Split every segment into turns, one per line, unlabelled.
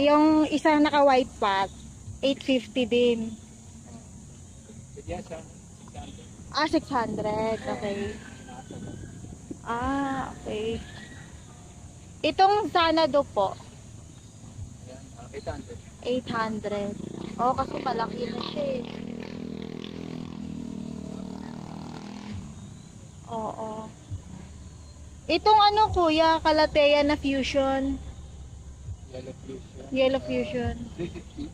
Yung isa naka white pot, 850 din.
Yes, 600.
Ah, 600. Okay. Ah, okay. Itong Sanado po,
Ayan, 800.
800. Oh, kasi malaki na siya eh. Oo. Itong ano kuya, Calathea na fusion.
Yellow fusion.
Yellow fusion.
350.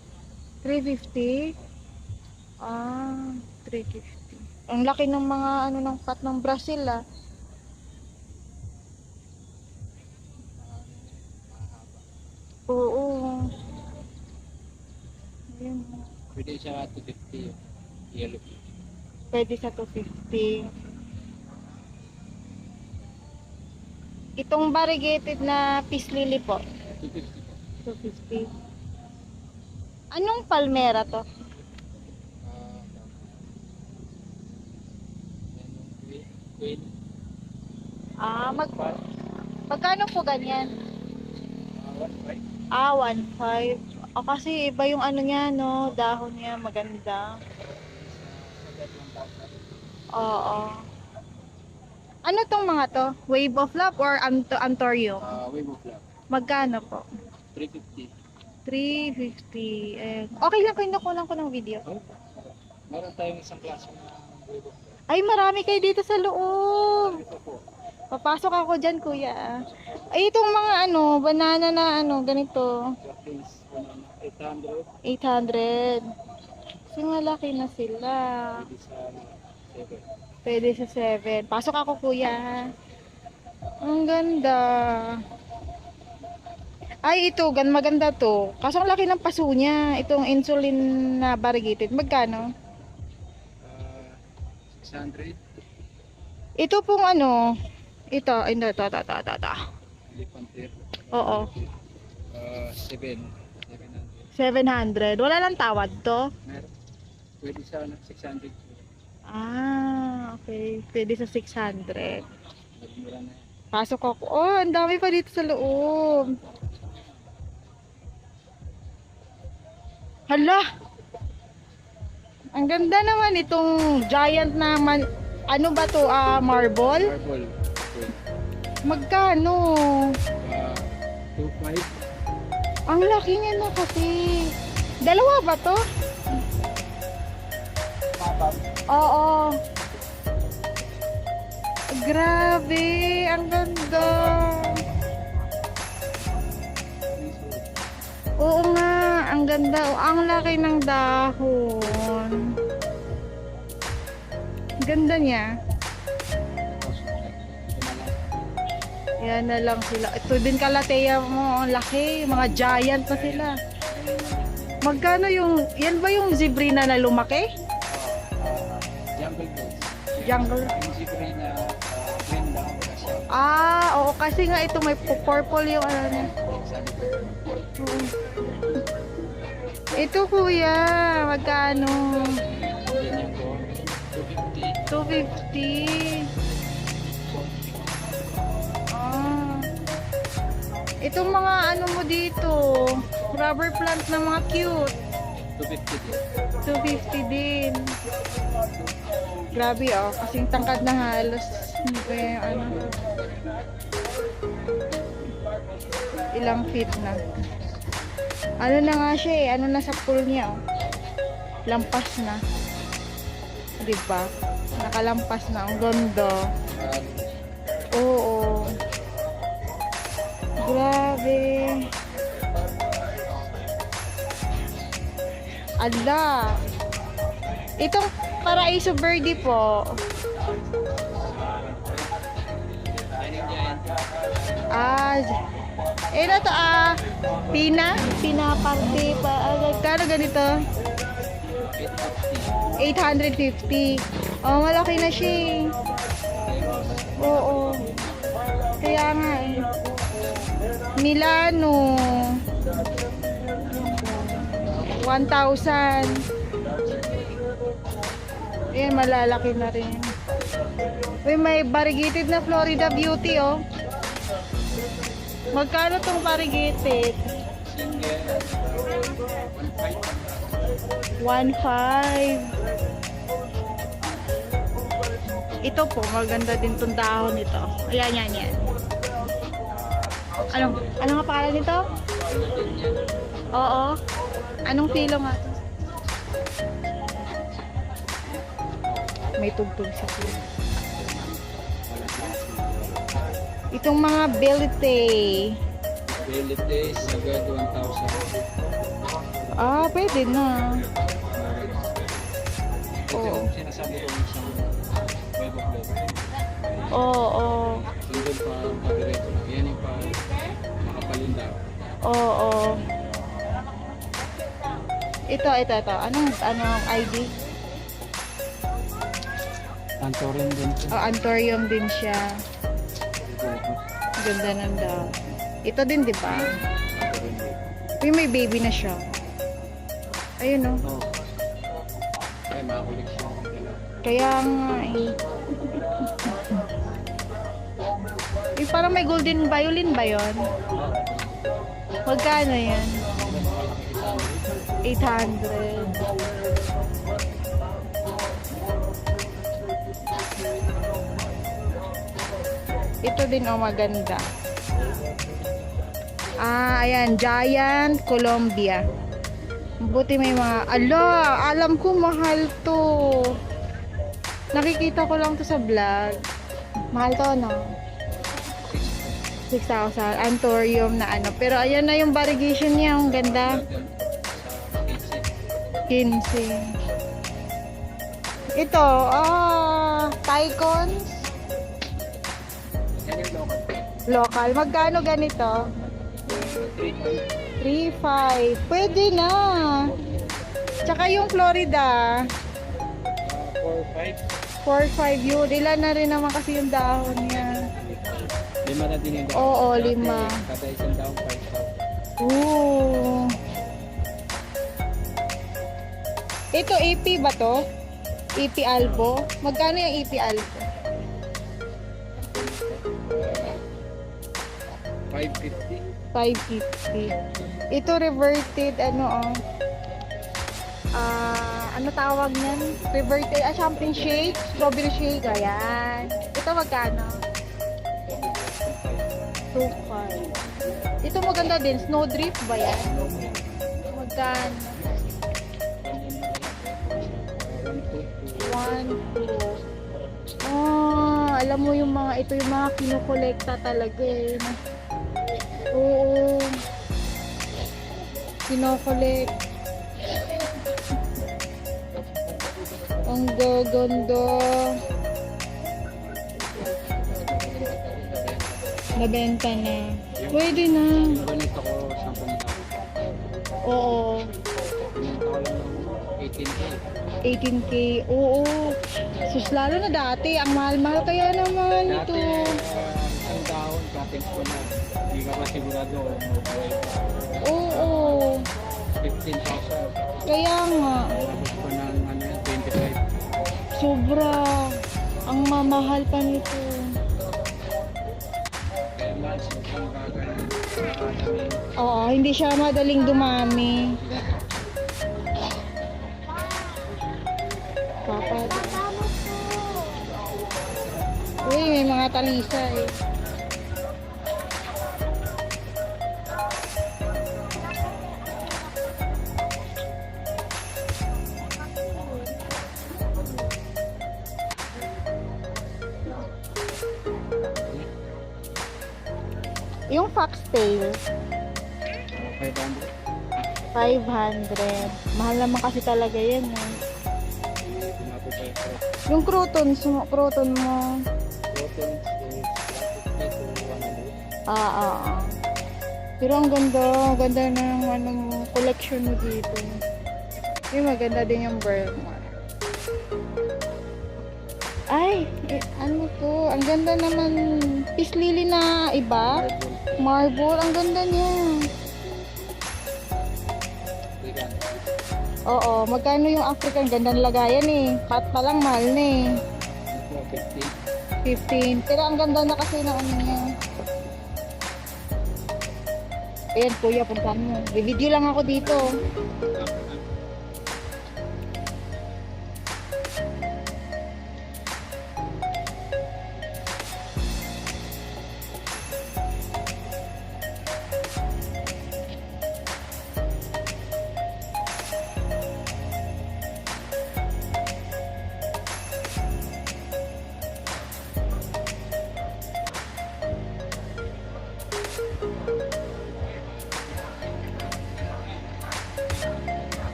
350. Ah, 350. Ang laki ng mga ano ng pot ng Brazil ah.
Mahaba.
Oo. Ayun.
Pwede siya 250 yung yellow fusion.
Pwede sa 250. Itong variegated na peace lily po,
250 po.
250. Anong palmera to?
Yan yung queen.
Ah, magkano po ganyan?
1.5.
Ah, 1.5. Ah, kasi iba yung ano niya, no? Dahon niya, maganda. Oo. Ano tong mga to? Wave of Love or Antorium?
Wave of love.
Magkano po?
350.
350. Okay lang, kinukunan ko ng video.
Oh, meron tayong isang klase ng wave of love.
Ay, marami kayo dito sa loob.
Ito po.
Papasok ako dyan, kuya. Ay, itong mga ano, banana na ano, ganito.
Japanese, 800.
800. Kasi malaki na sila.
Pwede
Pwede sa
sa 7.
7. Pasok ako, kuya. Ang ganda. Ay, ito, maganda to. Kaso ang laki ng paso niya. Itong insulin na variegated. Magkano?
600.
Ito pong ano, ito.
Elephant
Oo.
7.
700. Wala lang tawad to.
Meron. Pwede sa 600.
Ah, okay. Pwede sa 600.
Nagmura na yan.
Pasok ako. Oh, ang dami pa dito sa loob. Hala! Ang ganda naman itong giant na ano ba to? Marble?
Marble. Okay.
Magkano?
2.5.
Ang laki niya na kasi. Dalawa ba to? Oo. Grabe, ang ganda. Oo nga, ang ganda. Ang laki ng dahon. Ganda niya. Yan na lang sila. Ito din Calathea mo, ang laki. Mga giant na sila. Magkano yung, yan ba yung zebrina na lumaki?
Jungle Goats.
Jungle.
Yung zebra na green lang.
Ah, oo, kasi nga ito may purple yung ano niya. Ito kuya, magkano?
Yan yung go. 250.
250. Ah. Itong mga ano mo dito, rubber plant na mga cute. 250 din. Grabe oh, kasing tangkad na halos. Hindi pa yung ano. Ilang feet na. Ano na nga siya eh, ano na sa pool niya oh. Lampas na. Diba? Nakalampas na. Ang ganda. Oo. Grabe. Ala. Itong Paraiso Verde po. Ah, ito to Pina party pa. Kano ganito? 850. Oh, malaki na siya eh. Oo. Kaya nga eh. Milano. 1,000. Ayan, malalaki na rin. Uy, may variegated na Florida Beauty, oh. Magkano tong variegated?
Single
1.5. Ito po, maganda din tong dahon nito. Ayan, yan. Ano nga pangalan nito? Oo. Anong kilo nga? May tugtog sa kilo. Itong mga belite.
Belite is agad 1,000.
Ah, pwede na.
Ito
Oo.
yung sinasabi ko isang web of love.
Oo.
Nandun pa ang pabireto na. Yan yung pa makapalinda.
Oo. Ito. Anong ID?
Antorin din siya.
Oh, Antorium din siya. Ganda ng daw. Ito din, di ba?
Antorin din.
Uy, may baby na siya. Ayun, oh.
Oo. Ay, makakulik siya.
Kaya nga, eh. Uy, parang may golden violin ba yun? Magkano yan? 800. Ito din, oh, maganda. Ah, ayan, Giant Colombia. Buti may mga, alam ko mahal to. Nakikita ko lang to sa vlog. Mahal to, no? 6,000. Antorium na ano. Pero ayan na yung variegation niya. Ang ganda. 15. Ito, Tycons.
Yan yung local.
Local. Magkano ganito? 3,500. Pwede na. Tsaka yung Florida.
4,500.
4,500 yun. Ilan na rin naman kasi yung dahon niya.
5 na din yung
Oo,
dati,
5.
Kada isang daong 5,000.
Ooh. Ito, AP ba to? AP Albo? Magkano yung AP Albo?
550.
550. Ito reverted, ano tawag niyan? Reverted, champagne shake, strawberry shake, ayan. Ito magkano? 2,500. Ito maganda din, snowdrift ba yan? Magkano? 1,200. Alam mo yung mga, ito yung mga kinukolekta talaga eh. Oo. Kinokolekt. Ang gaganda. Nabenta na. Pwede na.
Ganito ko 10,000.
Oo.
Ganito ko lang 18K.
18K. Oo. Sus, lalo na dati. Ang mahal-mahal kaya naman
Dati,
ito.
isang dahon, cutting ko na. Hindi ka pa sigurado kung mabuhay pa.
Oo.
15,000.
Kaya nga.
Tapos pa ng 25.
Sobra. Ang mamahal pa nito.
Kaya mahal siya ang gagawin.
Oo, hindi siya madaling dumami. Papa. Uy, may mga talisa eh. Yung foxtail,
500.
500. Mahal naman kasi talaga yan eh. Yung croutons mo, crouton mo. Ah. Pero ang ganda ng collection mo dito. Yung maganda din yung Burma. Ay, ano to? Ang ganda naman. Peace lily na iba. Marble, ang ganda niya. Oo, magkano yung African? Gandang lagayan eh. Pat pa lang mahal na eh. 15. Pero ang ganda na kasi na ano niya. Ayan, kuya, puntahan mo. Video lang ako dito.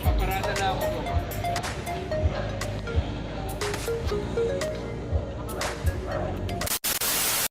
Paparada na ako.